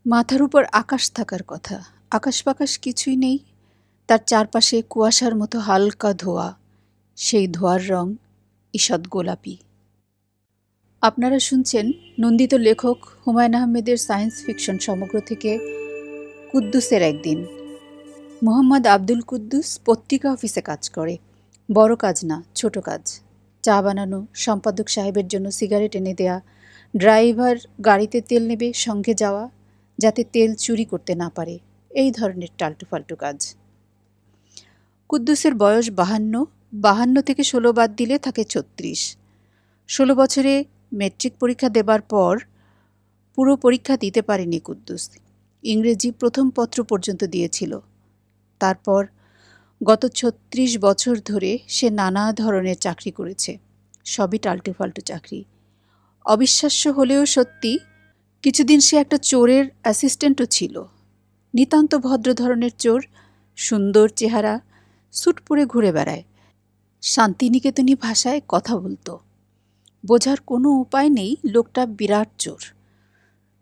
মাথার উপর আকাশ থাকার কথা, আকাশ বাকাশ কিছুই নেই। তার চারপাশে কুয়াশার মতো হালকা ধোঁয়া, সেই ধোঁয়ার রং ঈষৎ গোলাপি। আপনারা শুনছেন নন্দিত লেখক হুমায়ূন আহমেদের সায়েন্স ফিকশন সমগ্র থেকে কুদ্দুসের একদিন। মোহাম্মদ আব্দুল কুদ্দুস পত্রিকা অফিসে কাজ করে। বড় কাজ না, ছোট কাজ। চা বানানো, সম্পাদক সাহেবের জন্য সিগারেট এনে দেয়া, ড্রাইভার গাড়িতে তেল নেবে সঙ্গে যাওয়া যাতে তেল চুরি করতে না পারে, এই ধরনের টাল্টু ফাল্টু কাজ। কুদ্দুসের বয়স 52 থেকে 16 বাদ দিলে থাকে 36। 16 বছরে মেট্রিক পরীক্ষা দেবার পর পুরো পরীক্ষা দিতে পারেনি কুদ্দুস। ইংরেজি প্রথম পত্র পর্যন্ত দিয়েছিল। তারপর গত 36 বছর ধরে সে নানা ধরনের চাকরি করেছে, সবই টাল্টু ফাল্টু চাকরি। অবিশ্বাস্য হলেও সত্যি, কিছুদিন সে একটা চোরের অ্যাসিস্ট্যান্টও ছিল। নিতান্ত ভদ্র ধরনের চোর, সুন্দর চেহারা, স্যুট পরে ঘুরে বেড়ায়, শান্তিনিকেতনী ভাষায় কথা বলতো। বোঝার কোনো উপায় নেই লোকটা বিরাট চোর।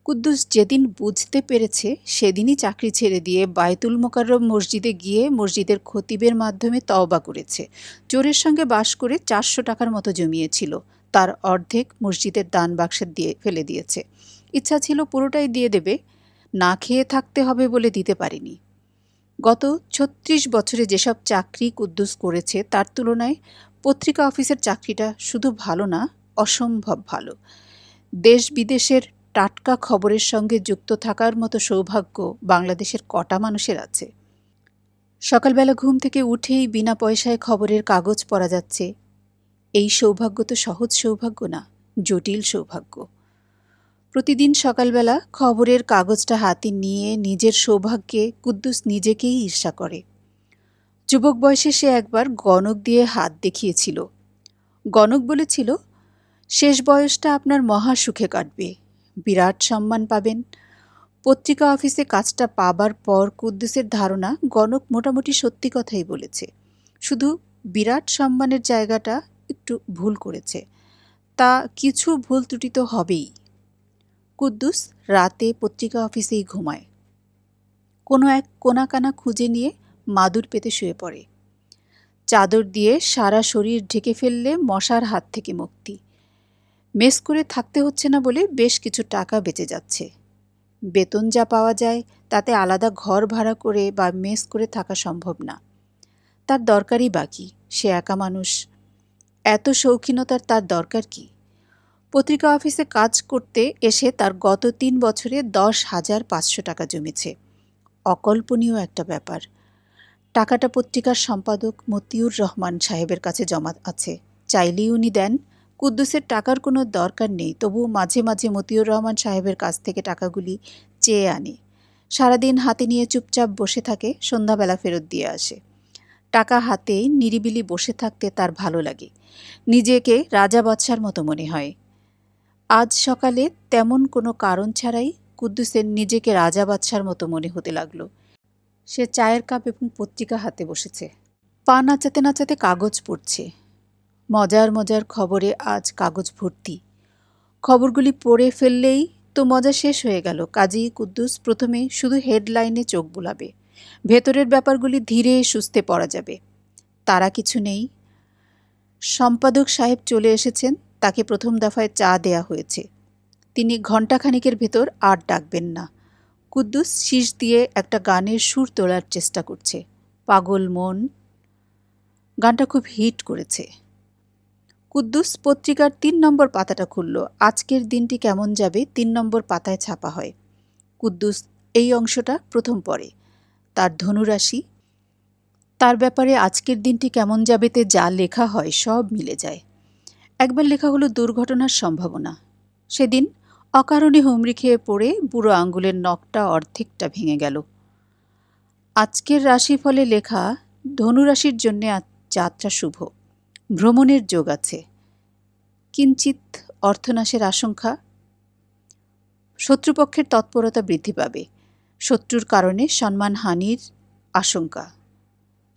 কুদ্দুস যেদিন বুঝতে পেরেছে সেদিনই চাকরি ছেড়ে দিয়ে বায়তুল মোকাররম মসজিদে গিয়ে মসজিদের খতিবের মাধ্যমে তওবা করেছে। চোরের সঙ্গে বাস করে 400 টাকার মতো জমিয়েছিল, তার অর্ধেক মসজিদের দান বাক্সে দিয়ে ফেলে দিয়েছে। ইচ্ছা ছিল পুরোটাই দিয়ে দেবে, না খেয়ে থাকতে হবে বলে দিতে পারেনি। গত 36 বছরে যেসব চাকরি কুদ্দুস করেছে তার তুলনায় পত্রিকা অফিসের চাকরিটা শুধু ভালো না, অসম্ভব ভালো। দেশ বিদেশের টাটকা খবরের সঙ্গে যুক্ত থাকার মতো সৌভাগ্য বাংলাদেশের কটা মানুষের আছে? সকালবেলা ঘুম থেকে উঠেই বিনা পয়সায় খবরের কাগজ পড়া যাচ্ছে, এই সৌভাগ্য তো সহজ সৌভাগ্য না, জটিল সৌভাগ্য। প্রতিদিন সকালবেলা খবরের কাগজটা হাতে নিয়ে নিজের সৌভাগ্যে কুদ্দুস নিজেকেই ঈর্ষা করে। যুবক বয়সে সে একবার গণক দিয়ে হাত দেখিয়েছিল। গণক বলেছিল, শেষ বয়সটা আপনার মহা সুখে কাটবে, বিরাট সম্মান পাবেন। পত্রিকা অফিসে কাজটা পাবার পর কুদ্দুসের ধারণা গণক মোটামুটি সত্যি কথাই বলেছে, শুধু বিরাট সম্মানের জায়গাটা একটু ভুল করেছে। তা কিছু ভুল ত্রুটি তো হবেই। কুদ্দুস রাতে পত্রিকা অফিসেই ঘুমায়। কোনো এক কোনাকানা খুঁজে নিয়ে মাদুর পেতে শুয়ে পড়ে। চাদর দিয়ে সারা শরীর ঢেকে ফেললে মশার হাত থেকে মুক্তি। মেস করে থাকতে হচ্ছে না বলে বেশ কিছু টাকা বেঁচে যাচ্ছে। বেতন যা পাওয়া যায় তাতে আলাদা ঘর ভাড়া করে বা মেস করে থাকা সম্ভব না। তার দরকারই বাকি, সে একা মানুষ, এত শৌখিনতার তার দরকার কি? পত্রিকা অফিসে কাজ করতে এসে তার গত 3 বছরে 10,500 টাকা জমেছে। অকল্পনীয় একটা ব্যাপার। টাকাটা পত্রিকার সম্পাদক মতিউর রহমান সাহেবের কাছে জমা আছে, চাইলেই উনি দেন। কুদ্দুসের টাকার কোনো দরকার নেই, তবুও মাঝে মাঝে মতিউর রহমান সাহেবের কাছ থেকে টাকাগুলি চেয়ে আনে। সারাদিন হাতে নিয়ে চুপচাপ বসে থাকে, সন্ধ্যাবেলা ফেরত দিয়ে আসে। টাকা হাতে নিরিবিলি বসে থাকতে তার ভালো লাগে, নিজেকে রাজা বাদশার মতো মনে হয়। আজ সকালে তেমন কোনো কারণ ছাড়াই কুদ্দুসের নিজেকে রাজা বাদশার মতো মনে হতে লাগলো। সে চায়ের কাপ এবং পত্রিকা হাতে বসেছে, পা নাচাতে নাচাতে কাগজ পড়ছে। মজার মজার খবরে আজ কাগজ ভর্তি। খবরগুলি পড়ে ফেললেই তো মজা শেষ হয়ে গেল, কাজেই কুদ্দুস প্রথমে শুধু হেডলাইনে চোখ বুলাবে, ভেতরের ব্যাপারগুলি ধীরে সুস্থে পড়া যাবে। তারা কিছু নেই। সম্পাদক সাহেব চলে এসেছেন, তাকে প্রথম দফায় চা দেয়া হয়েছে। তিনি ঘণ্টাখানিকের ভেতর আর ডাকবেন না। কুদ্দুস শীষ দিয়ে একটা গানের সুর তোলার চেষ্টা করছে, পাগল মন। গানটা খুব হিট করেছে। কুদ্দুস পত্রিকার 3 নম্বর পাতাটা খুলল। আজকের দিনটি কেমন যাবে 3 নম্বর পাতায় ছাপা হয়। কুদ্দুস এই অংশটা প্রথম পড়ে। তার ধনুরাশি, তার ব্যাপারে আজকের দিনটি কেমন যাবেতে যা লেখা হয় সব মিলে যায়। একবার লেখা হলো দুর্ঘটনার সম্ভাবনা। সেদিন অকারণে হুমড়ি খেয়ে পড়ে বুড়ো আঙ্গুলের নখটা অর্ধেকটা ভেঙে গেল। আজকের রাশিফলে লেখা, ধনুরাশির জন্যে যাত্রা শুভ, ভ্রমণের যোগ আছে, কিঞ্চিত অর্থনাশের আশঙ্কা, শত্রুপক্ষের তৎপরতা বৃদ্ধি পাবে, শত্রুর কারণে সম্মানহানির আশঙ্কা।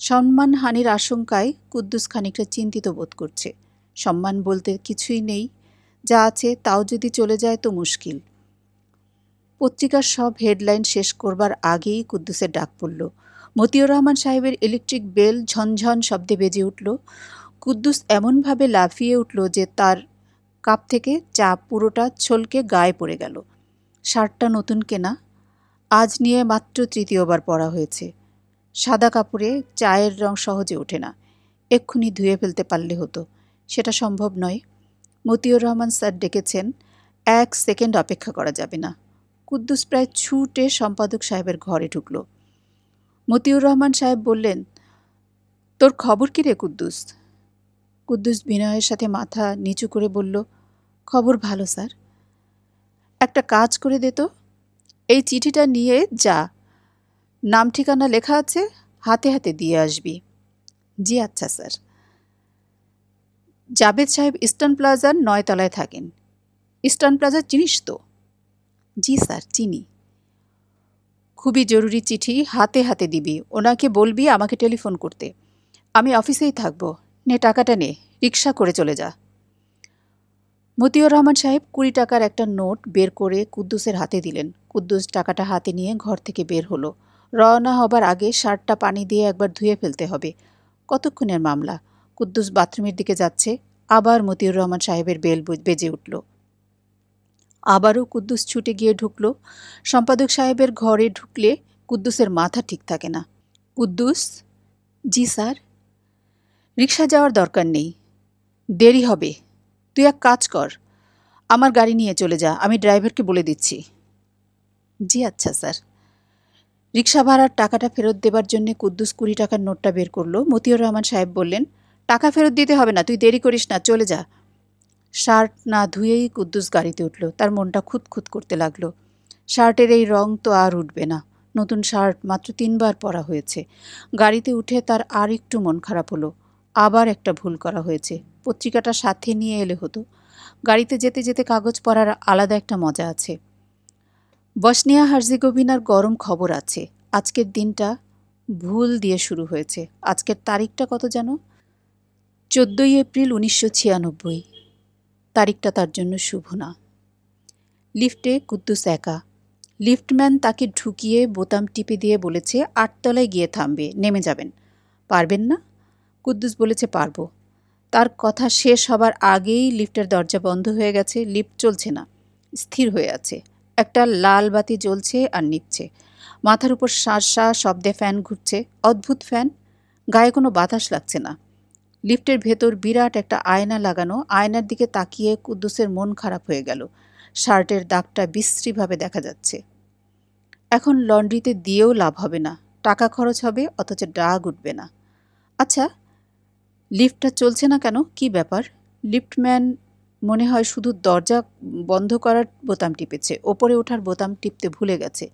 সম্মানহানির আশঙ্কায় কুদ্দুস খানিকটা চিন্তিত বোধ করছে। সম্মান বলতে কিছুই নেই, যা আছে তাও যদি চলে যায় তো মুশকিল। পত্রিকার সব হেডলাইন শেষ করবার আগেই কুদ্দুসের ডাক পড়ল। মতিউর রহমান সাহেবের ইলেকট্রিক বেল ঝনঝন শব্দে বেজে উঠল। কুদ্দুস এমনভাবে লাফিয়ে উঠল যে তার কাপ থেকে চা পুরোটা ছলকে গায়ে পড়ে গেল। শার্টটা নতুন কেনা, আজ নিয়ে মাত্র তৃতীয়বার পরা হয়েছে। সাদা কাপড়ে চায়ের রং সহজে ওঠে না, এক্ষুনি ধুয়ে ফেলতে পারলে হতো। সেটা সম্ভব নয়। মতিউর রহমান স্যার ডেকেছেন, 1 সেকেন্ড অপেক্ষা করা যাবে না। কুদ্দুস প্রায় ছুটে সম্পাদক সাহেবের ঘরে ঢুকল। মতিউর রহমান সাহেব বললেন, তোর খবর কী রে কুদ্দুস? কুদ্দুস বিনয়ের সাথে মাথা নিচু করে বলল, খবর ভালো স্যার। একটা কাজ করে দে তো, এই চিঠিটা নিয়ে যা, নাম ঠিকানা লেখা আছে, হাতে হাতে দিয়ে আসবি। জি আচ্ছা স্যার। জাবেদ সাহেব ইস্টার্ন প্লাজার 9 তলায় থাকেন। ইস্টার্ন প্লাজা চিনিস তো? জি স্যার, চিনি। খুবই জরুরি চিঠি, হাতে হাতে দিবি। ওনাকে বলবি আমাকে টেলিফোন করতে। আমি অফিসেই থাকব। নে টাকাটা নে, রিক্সা করে চলে যা। মতিউর রহমান সাহেব 20 টাকার একটা নোট বের করে কুদ্দুসের হাতে দিলেন। কুদ্দুস টাকাটা হাতে নিয়ে ঘর থেকে বের হলো। রওনা হবার আগে শার্টটা পানি দিয়ে একবার ধুয়ে ফেলতে হবে। কতক্ষণের মামলা। কুদ্দুস বাথরুমের দিকে যাচ্ছে, আবার মতিউর রহমান সাহেবের বেল বেজে উঠল। আবারও কুদ্দুস ছুটে গিয়ে ঢুকল। সম্পাদক সাহেবের ঘরে ঢুকলে কুদ্দুসের মাথা ঠিক থাকে না। কুদ্দুস? জি স্যার। রিক্সা যাওয়ার দরকার নেই, দেরি হবে। তুই এক কাজ কর, আমার গাড়ি নিয়ে চলে যা, আমি ড্রাইভারকে বলে দিচ্ছি। জি আচ্ছা স্যার। রিক্সা ভাড়ার টাকাটা ফেরত দেবার জন্য কুদ্দুস 20 টাকার নোটটা বের করলো। মতিউর রহমান সাহেব বললেন, টাকা ফেরত দিতে হবে না, তুই দেরি করিস না, চলে যা। শার্ট না ধুয়েই কুদ্দুস গাড়িতে উঠল। তার মনটা খুঁতখুত করতে লাগলো। শার্টের এই রং তো আর উঠবে না। নতুন শার্ট মাত্র 3 বার পরা হয়েছে। গাড়িতে উঠে তার আর একটু মন খারাপ হলো। আবার একটা ভুল করা হয়েছে। পত্রিকাটা সাথে নিয়ে এলে হতো। গাড়িতে যেতে যেতে কাগজ পড়ার আলাদা একটা মজা আছে। বসনিয়া হার্জেগোভিনার গরম খবর আছে। আজকের দিনটা ভুল দিয়ে শুরু হয়েছে। আজকের তারিখটা কত যেন? 14 এপ্রিল 1996। তারিখটা তার জন্য শুভ না। লিফটে কুদ্দুস একা। লিফটম্যান তাকে ঢুকিয়ে বোতাম টিপে দিয়ে বলেছে 8 তলায় গিয়ে থামবে, নেমে যাবেন। পারবেন না? কুদ্দুস বলেছে পারব। তার কথা শেষ হবার আগেই লিফটের দরজা বন্ধ হয়ে গেছে। লিফট চলছে না, স্থির হয়ে আছে। একটা লাল বাতি জ্বলছে আর নিভছে। মাথার উপর শাঁ শব্দে ফ্যান ঘুরছে। অদ্ভুত ফ্যান, গায়ে কোনো বাতাস লাগছে না। লিফটের ভেতর বিরাট একটা আয়না লাগানো। আয়নার দিকে তাকিয়ে কুদ্দুসের মন খারাপ হয়ে গেল। শার্টের দাগটা বিশ্রীভাবে দেখা যাচ্ছে। এখন লন্ড্রিতে দিয়েও লাভ হবে না, টাকা খরচ হবে অথচ ডাগ উঠবে না। আচ্ছা, লিফটটা চলছে না কেন? কি ব্যাপার? লিফটম্যান মনে হয় শুধু দরজা বন্ধ করার বোতাম টিপেছে, ওপরে ওঠার বোতাম টিপতে ভুলে গেছে।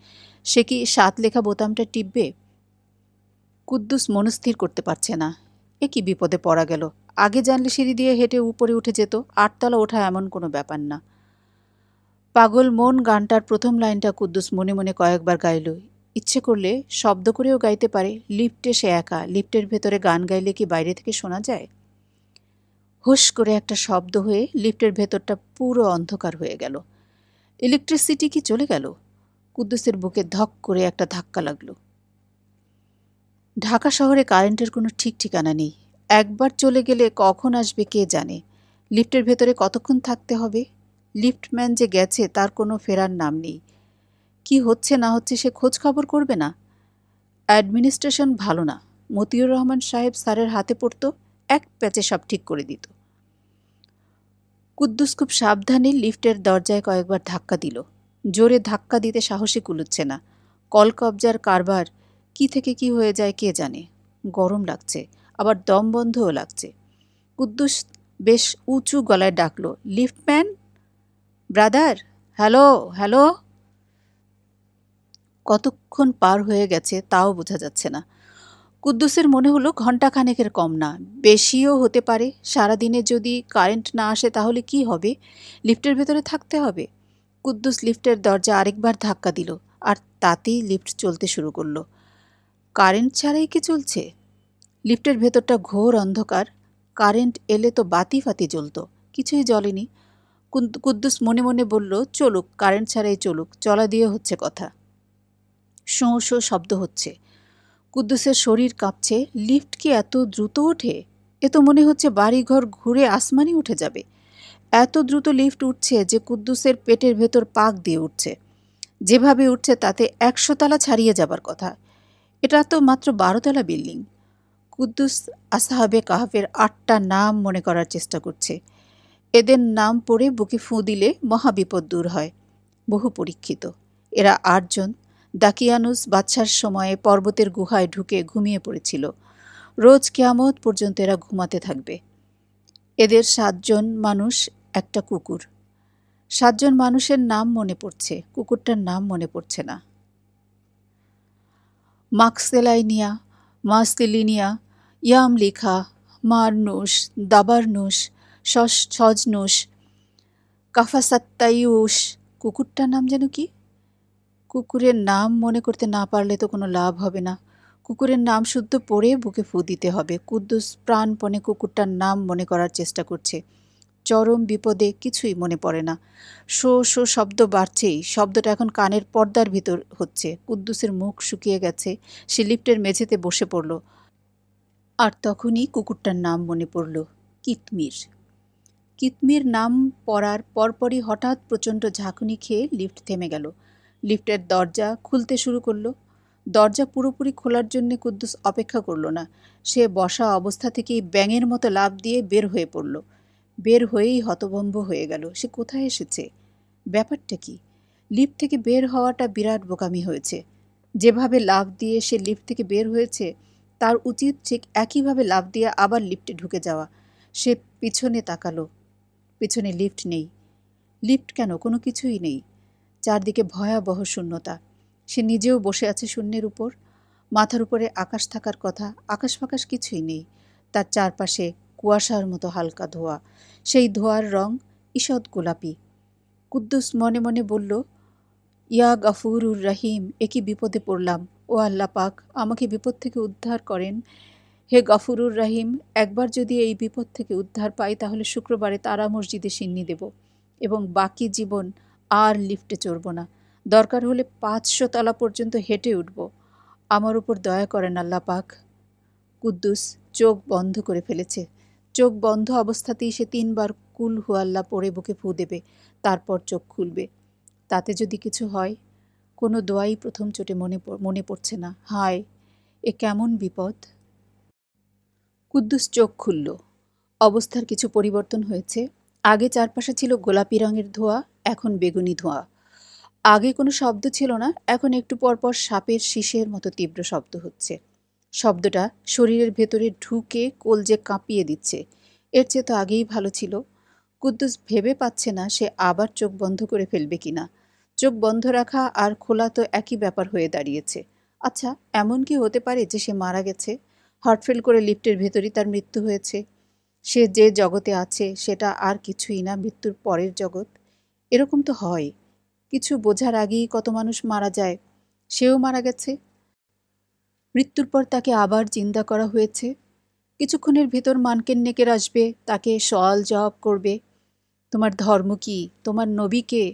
সে কি 7 লেখা বোতামটা টিপবে? কুদ্দুস মনস্থির করতে পারছে না। এ কি বিপদে পড়া গেল। আগে জানলে সিঁড়ি দিয়ে হেঁটে উপরে উঠে যেত। 8 তলা ওঠা এমন কোনো ব্যাপার না। পাগল মন গানটার প্রথম লাইনটা কুদ্দুস মনে মনে কয়েকবার গাইল। ইচ্ছে করলে শব্দ করেও গাইতে পারে। লিফটে সে একা। লিফটের ভেতরে গান গাইলে কি বাইরে থেকে শোনা যায়? হুশ করে একটা শব্দ হয়ে লিফটের ভেতরটা পুরো অন্ধকার হয়ে গেল। ইলেকট্রিসিটি কি চলে গেল? কুদ্দুসের বুকে ধক করে একটা ধাক্কা লাগলো। ঢাকা শহরে কারেন্টের কোনো ঠিক ঠিকানা নেই। একবার চলে গেলে কখন আসবে কে জানে। লিফটের ভেতরে কতক্ষণ থাকতে হবে? লিফটম্যান যে গেছে তার কোনো ফেরার নাম নেই। কি হচ্ছে না হচ্ছে সে খোঁজ খবর করবে না? অ্যাডমিনিস্ট্রেশন ভালো না। মতিউর রহমান সাহেব স্যারের হাতে পড়তো, এক প্যাচে সব ঠিক করে দিত। কুদ্দুস খুব সাবধানে লিফটের দরজায় কয়েকবার ধাক্কা দিল। জোরে ধাক্কা দিতে সাহসী কুলুচ্ছে না। কলকবজার কারবার কি থেকে কি হয়ে যায় কে জানে। গরম লাগছে, আবার দম বন্ধও লাগছে। কুদ্দুস বেশ উঁচু গলায় ডাকল, লিফটম্যান ব্রাদার, হ্যালো হ্যালো। কতক্ষণ পার হয়ে গেছে তাও বোঝা যাচ্ছে না। কুদ্দুসের মনে হলো ঘণ্টাখানেকের কম না, বেশিও হতে পারে। সারাদিনে যদি কারেন্ট না আসে তাহলে কি হবে? লিফটের ভেতরে থাকতে হবে। কুদ্দুস লিফটের দরজা আরেকবার ধাক্কা দিল, আর তাতেই লিফট চলতে শুরু করলো। কারেন্ট ছাড়াই কি চলছে? লিফটের ভেতরটা ঘোর অন্ধকার। কারেন্ট এলে তো বাতি ফাতি জ্বলত, কিছুই জ্বলেনি। কুদ্দুস মনে মনে বলল, চলুক, কারেন্ট ছাড়াই চলুক, চলা দিয়ে হচ্ছে কথা। শোঁ শোঁ শব্দ হচ্ছে। কুদ্দুসের শরীর কাঁপছে। লিফট কি এত দ্রুত ওঠে? এ তো মনে হচ্ছে বাড়িঘর ঘুরে আসমানে উঠে যাবে। এত দ্রুত লিফট উঠছে যে কুদ্দুসের পেটের ভেতর পাক দিয়ে উঠছে। যেভাবে উঠছে তাতে 100 তলা ছাড়িয়ে যাবার কথা। এটা তো মাত্র 12 তলা বিল্ডিং। কুদ্দুস আসহাবে কাহফের 8টা নাম মনে করার চেষ্টা করছে। এদের নাম পড়ে বুকে ফুঁ দিলে মহাবিপদ দূর হয়। বহু পরীক্ষিত। এরা 8জন দাকিয়ানুস বাদশার সময়ে পর্বতের গুহায় ঢুকে ঘুমিয়ে পড়েছিল। রোজ কিয়ামত পর্যন্ত এরা ঘুমাতে থাকবে। এদের 7জন মানুষ, একটা কুকুর। 7জন মানুষের নাম মনে পড়ছে, কুকুরটার নাম মনে পড়ছে না। মাক্সেলাইনিয়া, মাস্তেলিনিয়া, ইয়ামলিখা, মারনুস, দাবারনুস, সজনুস, কাফাসাত্তাইউস। কুকুরটার নাম যেন কি? কুকুরের নাম মনে করতে না পারলে তো কোনো লাভ হবে না। কুকুরের নাম শুদ্ধ পড়ে বুকে ফু দিতে হবে। কুদ্দুস প্রাণপণে কুকুরটার নাম মনে করার চেষ্টা করছে। চরম বিপদে কিছুই মনে পড়ে না। শো শো শব্দ বাড়ছেই। শব্দটা এখন কানের পর্দার ভিতর হচ্ছে। কুদ্দুসের মুখ শুকিয়ে গেছে। সে লিফটের মেঝেতে বসে পড়ল। আর তখনই কুকুরটার নাম মনে পড়ল, কিতমির। কিতমির নাম পড়ার পরপরই হঠাৎ প্রচণ্ড ঝাঁকুনি খেয়ে লিফট থেমে গেল। লিফটের দরজা খুলতে শুরু করলো। দরজা পুরোপুরি খোলার জন্যে কুদ্দুস অপেক্ষা করল না। সে বসা অবস্থা থেকেই ব্যাঙের মতো লাফ দিয়ে বের হয়ে পড়ল। বের হয়েই হতভম্ব হয়ে গেল। সে কোথায় এসেছে? ব্যাপারটা কি? লিফট থেকে বের হওয়াটা বিরাট বোকামি হয়েছে। যেভাবে লাফ দিয়ে সে লিফট থেকে বের হয়েছে তার উচিত ঠিক একইভাবে লাফ দিয়ে আবার লিফটে ঢুকে যাওয়া। সে পিছনে তাকালো। পিছনে লিফট নেই। লিফট কেন? কোনো কিছুই নেই। চারদিকে ভয়াবহ শূন্যতা। সে নিজেও বসে আছে শূন্যের উপর। মাথার উপরে আকাশ থাকার কথা, আকাশ ফাকাশ কিছুই নেই। তার চারপাশে কুয়াশার মতো হালকা ধোঁয়া। সেই ধোঁয়ার রং ঈষৎ গোলাপি। কুদ্দুস মনে মনে বলল, ইয়া গাফুরুর রহিম, এ কি বিপদে পড়লাম! ও আল্লাহ পাক, আমাকে বিপদ থেকে উদ্ধার করেন। হে গফুরুর রহিম, একবার যদি এই বিপদ থেকে উদ্ধার পাই তাহলে শুক্রবারে তারা মসজিদে সিন্নি দেব এবং বাকি জীবন আর লিফটে চড়ব না। দরকার হলে 500 তলা পর্যন্ত হেঁটে উঠব। আমার উপর দয়া করেন আল্লাহ পাক। কুদ্দুস চোখ বন্ধ করে ফেলেছে। চোখ বন্ধ অবস্থাতেই সে 3বার কুল হুয়াল্লাহ পড়ে বুকে ফু দেবে। তারপর চোখ খুলবে। তাতে যদি কিছু হয়? কোনো দোয়াই প্রথম চোটে মনে পড়ছে না। হায়, এ কেমন বিপদ! কুদ্দুস চোখ খুলল। অবস্থার কিছু পরিবর্তন হয়েছে। আগে চারপাশে ছিল গোলাপি রঙের ধোঁয়া, এখন বেগুনি ধোঁয়া। আগে কোনো শব্দ ছিল না, এখন একটু পরপর সাপের শিসের মতো তীব্র শব্দ হচ্ছে। শব্দটা শরীরের ভেতরে ঢুকে কলজে কাঁপিয়ে দিচ্ছে। এর চেয়ে তো আগেই ভালো ছিল। কুদ্দুস ভেবে পাচ্ছে না সে আবার চোখ বন্ধ করে ফেলবে কিনা। চোখ বন্ধ রাখা আর খোলা তো একই ব্যাপার হয়ে দাঁড়িয়েছে। আচ্ছা, এমন কি হতে পারে যে সে মারা গেছে? হার্টফেল করে লিফটের ভেতরই তার মৃত্যু হয়েছে। সে যে জগতে আছে সেটা আর কিছুই না, মৃত্যুর পরের জগৎ। এরকম তো হয়। কিছু বোঝার আগেই কত মানুষ মারা যায়। সেও মারা গেছে। মৃত্যুর পর তাকে আবার জিন্দা করা হয়েছে। কিছুক্ষণের ভেতর মানকেন নেকের আসবে, তাকে সওয়াল জবাব করবে। তোমার ধর্ম কি? তোমার নবী কে?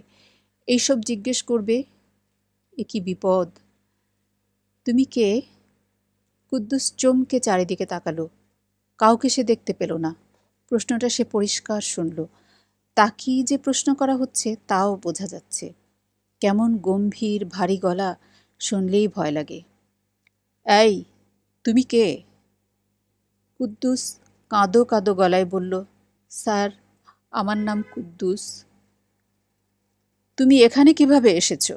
এইসব জিজ্ঞেস করবে। এ কি বিপদ! তুমি কে? কুদ্দুস চমকে চারিদিকে তাকালো। কাউকে সে দেখতে পেল না। প্রশ্নটা সে পরিষ্কার শুনল। তাকিয়ে যে প্রশ্ন করা হচ্ছে তাও বোঝা যাচ্ছে। কেমন গম্ভীর ভারী গলা, শুনলেই ভয় লাগে। এই, তুমি কে? কুদ্দুস কাঁদো কাঁদো গলায় বলল, স্যার, আমার নাম কুদ্দুস। তুমি এখানে কিভাবে এসেছো?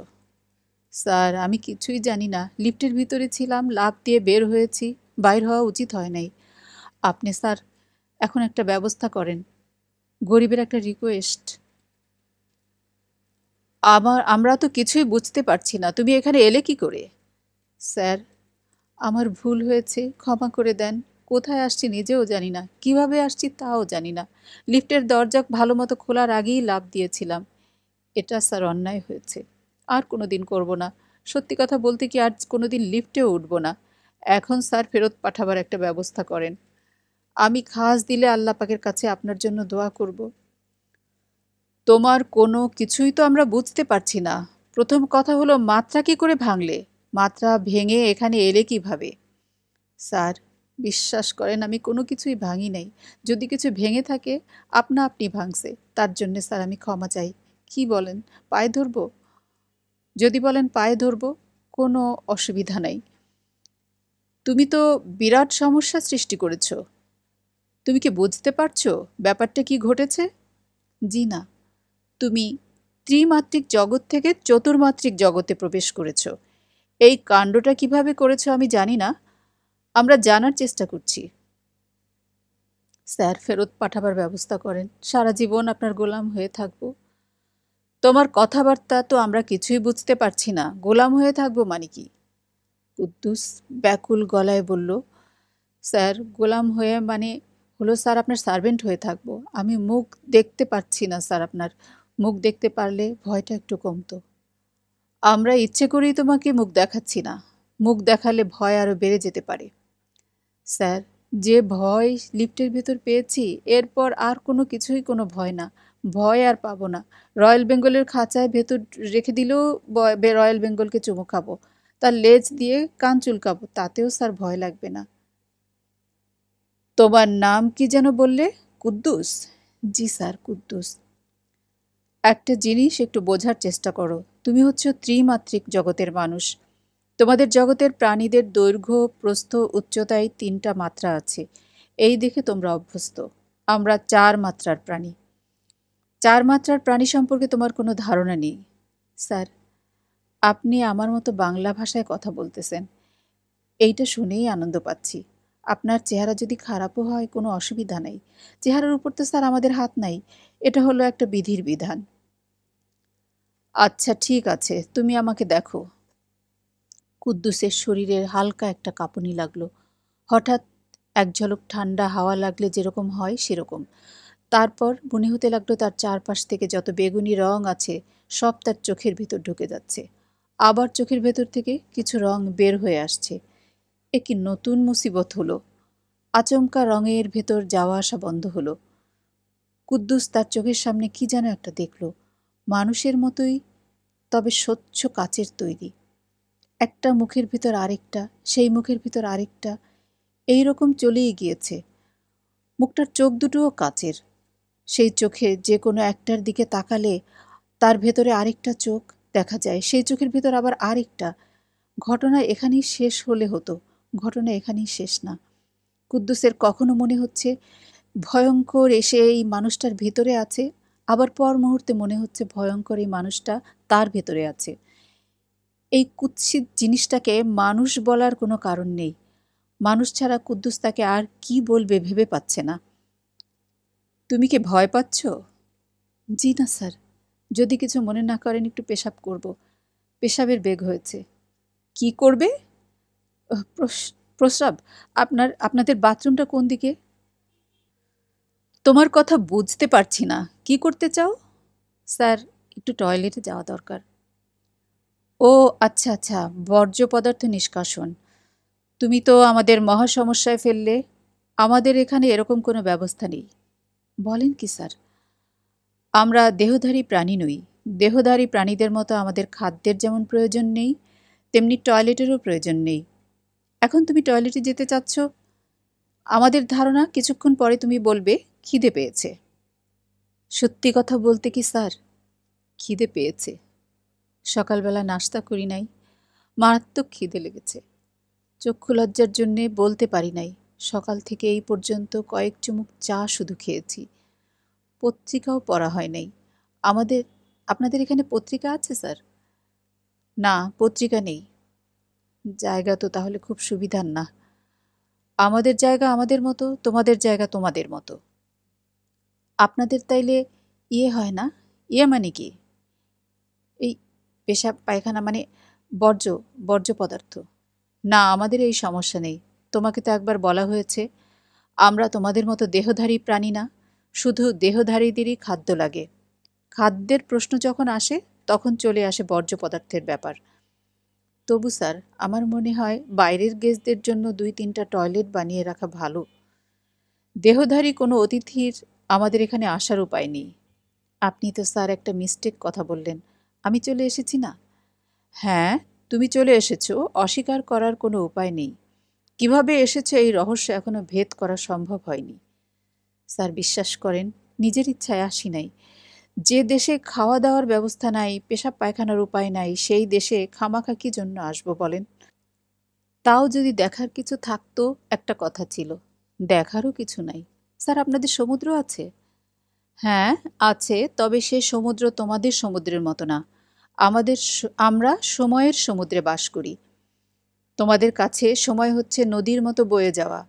স্যার, আমি কিছুই জানি না। লিফটের ভিতরে ছিলাম, লাফ দিয়ে বের হয়েছি। বাইর হওয়া উচিত হয় নাই। আপনি স্যার এখন একটা ব্যবস্থা করেন। গরিবের একটা রিকোয়েস্ট। আমরা তো কিছুই বুঝতে পারছি না। তুমি এখানে এলে কি করে? স্যার, আমার ভুল হয়েছে, ক্ষমা করে দেন। কোথায় আসছি নিজেও জানি না, কিভাবে আসছি তাও জানি না। লিফটের দরজা ভালো মতো খোলার আগেই লাফ দিয়েছিলাম। এটা স্যার অন্যায় হয়েছে। আর কোনো দিন করব না। সত্যি কথা বলতে কি, আর কোনো দিন লিফটেও উঠব না। এখন স্যার ফেরত পাঠাবার একটা ব্যবস্থা করেন। আমি খাস দিলে আল্লাহ পাকের কাছে আপনার জন্য দোয়া করব। তোমার কোনো কিছুই তো আমরা বুঝতে পারছি না। প্রথম কথা হলো, মাত্রা কি করে ভাঙলে? মাত্রা ভেঙে এখানে এলে কিভাবে? স্যার, বিশ্বাস করেন আমি কোনো কিছুই ভাঙি নাই। যদি কিছু ভেঙে থাকে আপনা আপনি ভাঙছে। তার জন্যে স্যার আমি ক্ষমা চাই। কি বলেন, পায়ে ধরবো? যদি বলেন পায়ে ধরবো, কোনো অসুবিধা নাই। তুমি তো বিরাট সমস্যা সৃষ্টি করেছো। তুমি কি বুঝতে পারছো ব্যাপারটা কি ঘটেছে? জি না। তুমি ত্রিমাত্রিক জগৎ থেকে চতুর্মাত্রিক জগতে প্রবেশ করেছো। এই কাণ্ডটা কিভাবে করেছো আমি জানি না। আমরা জানার চেষ্টা করছি। স্যার, ফেরত পাঠাবার ব্যবস্থা করেন। সারা জীবন আপনার গোলাম হয়ে থাকবো। তোমার কথাবার্তা তো আমরা কিছুই বুঝতে পারছি না। গোলাম হয়ে থাকবো মানে কি? কুদ্দুস ব্যাকুল গলায় বলল, স্যার, গোলাম হয়ে মানে হলো স্যার আপনার সার্ভেন্ট হয়ে থাকবো। আমি মুখ দেখতে পাচ্ছি না স্যার আপনার। মুখ দেখতে পারলে ভয়টা একটু কমতো। আমরা ইচ্ছে করেই তোমাকে মুখ দেখাচ্ছি না। মুখ দেখালে ভয় আরও বেড়ে যেতে পারে। স্যার, যে ভয় লিফটের ভেতর পেয়েছি এরপর আর কোনো কিছুই কোনো ভয় না। ভয় আর পাবো না। রয়্যাল বেঙ্গলের খাঁচায় ভেতর রেখে দিলেও রয়্যাল বেঙ্গলকে চুমু খাবো। তার লেজ দিয়ে কান চুলকাবো, তাতেও স্যার ভয় লাগবে না। তোমার নাম কি যেন বললে? কুদ্দুস? জি স্যার, কুদ্দুস। একটা জিনিস একটু বোঝার চেষ্টা করো। তুমি হচ্ছ ত্রিমাত্রিক জগতের মানুষ। তোমাদের জগতের প্রাণীদের দৈর্ঘ্য, প্রস্থ, উচ্চতায় 3টা মাত্রা আছে। এই দেখে তোমরা অভ্যস্ত। আমরা 4 মাত্রার প্রাণী। 4 মাত্রার প্রাণী সম্পর্কে তোমার কোনো ধারণা নেই। স্যার, আপনি আমার মতো বাংলা ভাষায় কথা বলতেছেন, এইটা শুনেই আনন্দ পাচ্ছি। আপনার চেহারা যদি খারাপও হয় কোনো অসুবিধা নেই। চেহারার উপর তো স্যার আমাদের হাত নাই। এটা হলো একটা বিধির বিধান। আচ্ছা ঠিক আছে, তুমি আমাকে দেখো। কুদ্দুসের শরীরের হালকা একটা কাঁপুনি লাগলো। হঠাৎ এক ঝলক ঠান্ডা হাওয়া লাগলে যেরকম হয় সেরকম। তারপর মনে হতে লাগলো তার চারপাশ থেকে যত বেগুনি রং আছে সব তার চোখের ভিতর ঢুকে যাচ্ছে। আবার চোখের ভেতর থেকে কিছু রং বের হয়ে আসছে। এ কি নতুন মুসিবত হলো! আচমকা রঙের ভেতর যাওয়া আসা বন্ধ হলো। কুদ্দুস তার চোখের সামনে কি যেন একটা দেখল। মানুষের মতোই, তবে স্বচ্ছ কাচের তৈরি। একটা মুখের ভিতর আরেকটা, সেই মুখের ভিতর আরেকটা, এই রকম চলেই গিয়েছে। মুখটার চোখ দুটোও কাচের। সেই চোখে যে কোনো একটার দিকে তাকালে তার ভেতরে আরেকটা চোখ দেখা যায়, সেই চোখের ভেতর আবার আরেকটা। ঘটনা এখানেই শেষ হলে হতো, ঘটনা এখানেই শেষ না। কুদ্দুসের কখনো মনে হচ্ছে ভয়ঙ্কর এসে এই মানুষটার ভেতরে আছে, আবার পর মুহূর্তে মনে হচ্ছে ভয়ঙ্কর এই মানুষটা তার ভেতরে আছে। এই কুৎসিত জিনিসটাকে মানুষ বলার কোনো কারণ নেই। মানুষ ছাড়া কুদ্দুস তাকে আর কি বলবে ভেবে পাচ্ছে না। তুমি কি ভয় পাচ্ছ? জি না স্যার। যদি কিছু মনে না করেন একটু পেশাব করব। পেশাবের বেগ হয়েছে। কি করবে? প্রস্রাব? আপনাদের বাথরুমটা কোন দিকে? তোমার কথা বুঝতে পারছি না। কি করতে চাও? স্যার, একটু টয়লেটে যাওয়া দরকার। ও আচ্ছা আচ্ছা, বর্জ্য পদার্থ নিষ্কাশন। তুমি তো আমাদের মহা সমস্যায় ফেললে। আমাদের এখানে এরকম কোনো ব্যবস্থা নেই। বলেন কি স্যার? আমরা দেহধারী প্রাণী নই। দেহধারী প্রাণীদের মতো আমাদের খাদ্যের যেমন প্রয়োজন নেই, তেমনি টয়লেটেরও প্রয়োজন নেই। এখন তুমি টয়লেটে যেতে চাচ্ছ, আমাদের ধারণা কিছুক্ষণ পরে তুমি বলবে খিদে পেয়েছে। সত্যি কথা বলতে কি স্যার, খিদে পেয়েছে। সকালবেলা নাস্তা করি নাই, মারাত্মক খিদে লেগেছে। চক্ষু লজ্জার জন্যে বলতে পারি নাই। সকাল থেকে এই পর্যন্ত কয়েক চুমুক চা শুধু খেয়েছি। পত্রিকাও পড়া হয় নাই। আপনাদের এখানে পত্রিকা আছে স্যার? না, পত্রিকা নেই। জায়গা তো তাহলে খুব সুবিধার না। আমাদের জায়গা আমাদের মতো, তোমাদের জায়গা তোমাদের মতো। আপনাদের তাইলে ইয়ে হয় না? ইয়ে মানে কি? এই পেশাব পায়খানা মানে বর্জ্য, বর্জ্য পদার্থ। না, আমাদের এই সমস্যা নেই। তোমাকে তো একবার বলা হয়েছে আমরা তোমাদের মতো দেহধারী প্রাণী না, শুধু দেহধারীদেরই খাদ্য লাগে। খাদ্যের প্রশ্ন যখন আসে তখন চলে আসে বর্জ্য পদার্থের ব্যাপার। তবু স্যার, আমার মনে হয় বাইরের গেস্টদের জন্য 2-3টা টয়লেট বানিয়ে রাখা ভালো। দেহধারী কোনো অতিথির আমাদের এখানে আসার উপায় নেই। আপনি তো স্যার একটা মিস্টেক কথা বললেন। আমি চলে এসেছি না? হ্যাঁ, তুমি চলে এসেছো, অস্বীকার করার কোনো উপায় নেই। কিভাবে এসেছো এই রহস্য এখনো ভেদ করা সম্ভব হয়নি। স্যার বিশ্বাস করেন, নিজের ইচ্ছায় আসি নাই। যে দেশে খাওয়া দাওয়ার ব্যবস্থা নাই, পেশাব পায়খানার উপায় নাই, সেই দেশে খামাখা কি জন্য আসবো বলেন? তাও যদি দেখার কিছু থাকতো একটা কথা ছিল। দেখারও কিছু নাই। স্যার আপনাদের সমুদ্র আছে? হ্যাঁ, আছে, তবে সে সমুদ্র তোমাদের সমুদ্রের মতো না। আমরা সময়ের সমুদ্রে বাস করি। তোমাদের কাছে সময় হচ্ছে নদীর মতো বয়ে যাওয়া,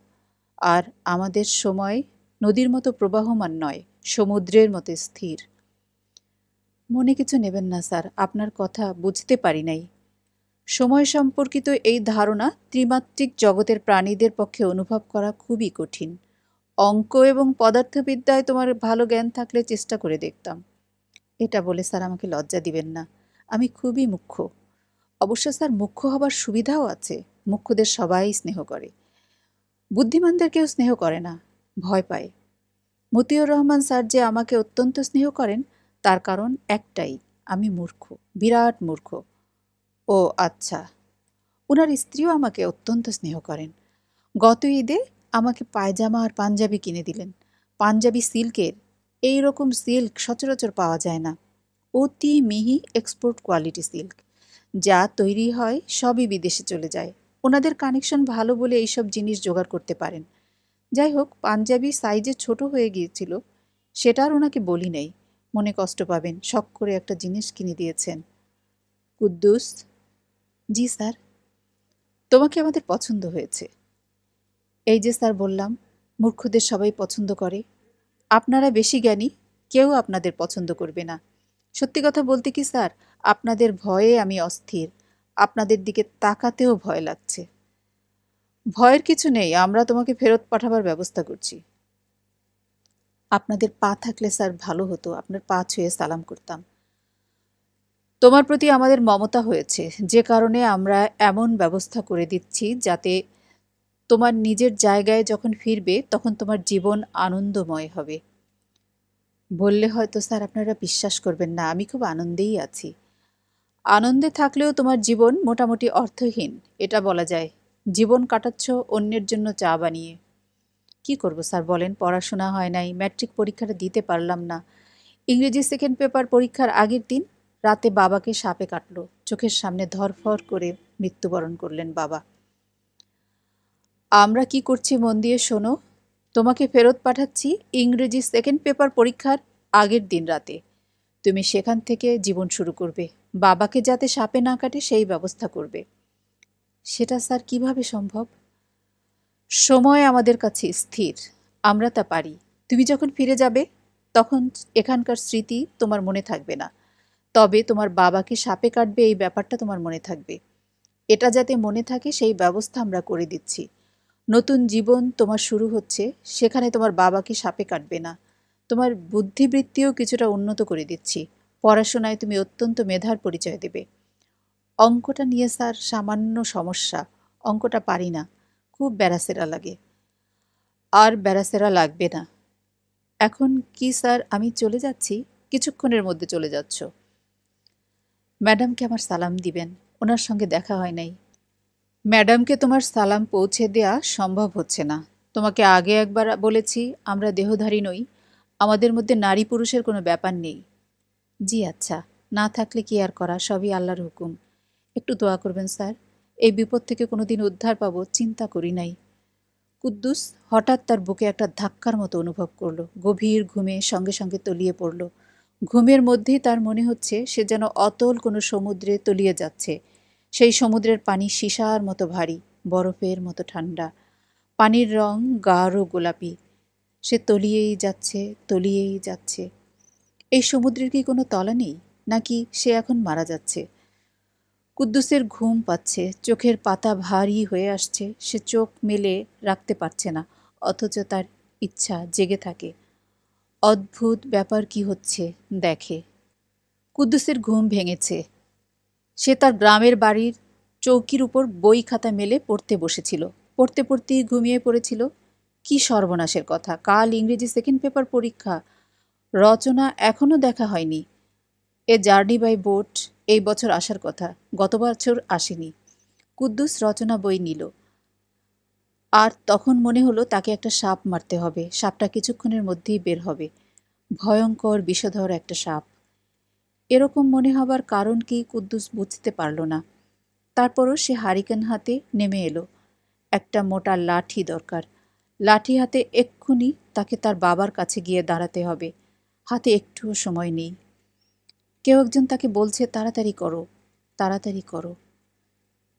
আর আমাদের সময় নদীর মতো প্রবাহমান নয়, সমুদ্রের মতো স্থির। মনে কিছু নেবেন না স্যার, আপনার কথা বুঝতে পারি নাই। সময় সম্পর্কিত এই ধারণা ত্রিমাত্রিক জগতের প্রাণীদের পক্ষে অনুভব করা খুবই কঠিন। অঙ্ক এবং পদার্থবিদ্যায় তোমার ভালো জ্ঞান থাকলে চেষ্টা করে দেখতাম। এটা বলে স্যার আমাকে লজ্জা দিবেন না। আমি খুবই মুখ্য। অবশ্য স্যার, মুখ্য হবার সুবিধাও আছে। মুখ্যদের সবাই স্নেহ করে। বুদ্ধিমানদের কেউ স্নেহ করে না, ভয় পায়। মতিউর রহমান স্যার যে আমাকে অত্যন্ত স্নেহ করেন, তার কারণ একটাই, আমি মূর্খ, বিরাট মূর্খ। ও আচ্ছা। ওনার স্ত্রীও আমাকে অত্যন্ত স্নেহ করেন। গত ঈদে আমাকে পায়জামা আর পাঞ্জাবি কিনে দিলেন। পাঞ্জাবি সিল্কের। এই রকম সিল্ক সচরাচর পাওয়া যায় না। অতি মিহি এক্সপোর্ট কোয়ালিটি সিল্ক। যা তৈরি হয় সবই বিদেশে চলে যায়। ওনাদের কানেকশন ভালো বলে এইসব জিনিস জোগাড় করতে পারেন। যাই হোক, পাঞ্জাবি সাইজে ছোট হয়ে গিয়েছিল, সেটা আর ওনাকে বলি নাই। মনে কষ্ট পাবেন, শখ করে একটা জিনিস কিনে দিয়েছেন। কুদ্দুস। জি স্যার। তোমাকে আমাদের পছন্দ হয়েছে। এই যে স্যার বললাম, মূর্খদের সবাই পছন্দ করে। আপনারা বেশি জ্ঞানী, কেউ আপনাদের পছন্দ করবে না। সত্যি কথা বলতে কি স্যার, আপনাদের ভয়ে আমি অস্থির। আপনাদের দিকে তাকাতেও ভয় লাগছে। ভয়ের কিছু নেই, আমরা তোমাকে ফেরত পাঠাবার ব্যবস্থা করছি। আপনাদের পা থাকলে স্যার ভালো হতো, আপনার পা ছুঁয়ে সালাম করতাম। তোমার প্রতি আমাদের মমতা হয়েছে, যে কারণে আমরা এমন ব্যবস্থা করে দিচ্ছি যাতে তোমার নিজের জায়গায় যখন ফিরবে তখন তোমার জীবন আনন্দময় হবে। বললে হয়তো স্যার আপনারা বিশ্বাস করবেন না, আমি খুব আনন্দেই আছি। আনন্দে থাকলেও তোমার জীবন মোটামুটি অর্থহীন, এটা বলা যায়। জীবন কাটাচ্ছ অন্যের জন্য চা বানিয়ে। কি করব স্যার বলেন, পড়াশোনা হয় নাই, ম্যাট্রিক পরীক্ষাটা দিতে পারলাম না। ইংরেজি সেকেন্ড পেপার পরীক্ষার আগের দিন রাতে বাবাকে সাপে কাটলো, চোখের সামনে ধরফর করে মৃত্যুবরণ করলেন বাবা। আমরা কি করছি মন দিয়ে শোনো। তোমাকে ফেরত পাঠাচ্ছি ইংরেজি সেকেন্ড পেপার পরীক্ষার আগের দিন রাতে। তুমি সেখান থেকে জীবন শুরু করবে। বাবাকে যাতে সাপে না কাটে সেই ব্যবস্থা করবে। সেটা স্যার কিভাবে সম্ভব? সময় আমাদের কাছে স্থির, আমরা তা পারি। তুমি যখন ফিরে যাবে তখন এখানকার স্মৃতি তোমার মনে থাকবে না, তবে তোমার বাবাকে সাপে কাটবে এই ব্যাপারটা তোমার মনে থাকবে। এটা যাতে মনে থাকে সেই ব্যবস্থা আমরা করে দিচ্ছি। নতুন জীবন তোমার শুরু হচ্ছে, সেখানে তোমার বাবাকে সাপে কাটবে না। তোমার বুদ্ধিবৃত্তিও কিছুটা উন্নত করে দিচ্ছি। পড়াশোনায় তুমি অত্যন্ত মেধার পরিচয় দেবে। অঙ্কটা নিয়ে স্যার সামান্য সমস্যা, অঙ্কটা পারি না, খুব ব্যারাসেরা লাগে। আর ব্যারাসেরা লাগবে না। এখন কি স্যার, আমি চলে যাচ্ছি? কিছুক্ষণের মধ্যে চলে যাচ্ছ? ম্যাডামকে আমার সালাম দিবেন, ওনার সঙ্গে দেখা হয় নাই। ম্যাডামকে তোমার সালাম পৌঁছে দেয়া সম্ভব হচ্ছে না। তোমাকে আগে একবার বলেছি, আমরা দেহধারী নই, আমাদের মধ্যে নারী পুরুষের কোনো ব্যাপার নেই। জি আচ্ছা, না থাকলে কি আর করা, সবই আল্লাহর হুকুম। একটু দোয়া করবেন স্যার, এই বিপদ থেকে কোনো দিন উদ্ধার পাবো চিন্তা করি নাই। কুদ্দুস হঠাৎ তার বুকে একটা ধাক্কার মতো অনুভব করলো। গভীর ঘুমে সঙ্গে সঙ্গে তলিয়ে পড়ল। ঘুমের মধ্যেই তার মনে হচ্ছে সে যেন অতল কোনো সমুদ্রে তলিয়ে যাচ্ছে। সেই সমুদ্রের পানি সীসার মতো ভারী, বরফের মতো ঠান্ডা। পানির রং গাঢ় গোলাপি। সে তলিয়েই যাচ্ছে, তলিয়েই যাচ্ছে। এই সমুদ্রের কি কোনো তলা নেই, নাকি সে এখন মারা যাচ্ছে? কুদ্দুসের ঘুম পাচ্ছে, চোখের পাতা ভারী হয়ে আসছে। সে চোখ মেলে রাখতে পারছে না, অথচ তার ইচ্ছা জেগে থাকে। অদ্ভুত ব্যাপার কি হচ্ছে দেখে। কুদ্দুসের ঘুম ভেঙেছে। সে তার গ্রামের বাড়ির চৌকির উপর বই খাতা মেলে পড়তে বসেছিল। পড়তে পড়তেই ঘুমিয়ে পড়েছিল। কি সর্বনাশের কথা, কাল ইংরেজি সেকেন্ড পেপার পরীক্ষা। রচনা এখনও দেখা হয়নি। এ জার্নি বাই বোট এই বছর আসার কথা, গত বছর আসেনি। কুদ্দুস রচনা বই নিল, আর তখন মনে হলো তাকে একটা সাপ মারতে হবে। সাপটা কিছুক্ষণের মধ্যেই বের হবে, ভয়ঙ্কর বিষধর একটা সাপ। এরকম মনে হবার কারণ কি কুদ্দুস বুঝতে পারল না। তারপরও সে হারিকেন হাতে নেমে এলো। একটা মোটা লাঠি দরকার। লাঠি হাতে এক্ষুনি তাকে তার বাবার কাছে গিয়ে দাঁড়াতে হবে। হাতে একটুও সময় নেই। কেউ একজন তাকে বলছে, তাড়াতাড়ি করো, তাড়াতাড়ি করো।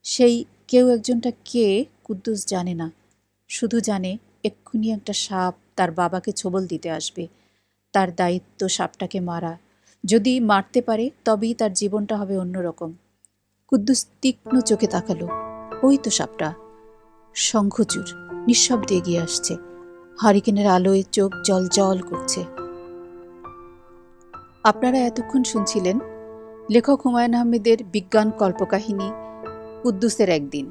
সেই কেউ একজনটা কে কুদ্দুস জানে না, শুধু জানে এক্ষুনি একটা সাপ তার বাবাকে ছোবল দিতে আসবে। তার দায়িত্ব সাপটাকে মারা। যদি মারতে পারে তবেই তার জীবনটা হবে অন্যরকম। কুদ্দুস তীক্ষ্ণ চোখে তাকালো। ওই তো সাপটা, শঙ্খচূড়, নিঃশব্দে এগিয়ে আসছে। হারিকেনের আলোয় চোখ জল জল করছে। আপনারা এতক্ষণ শুনছিলেন লেখক হুমায়ুন আহমেদের বিজ্ঞান কল্পকাহিনী কুদ্দুসের একদিন।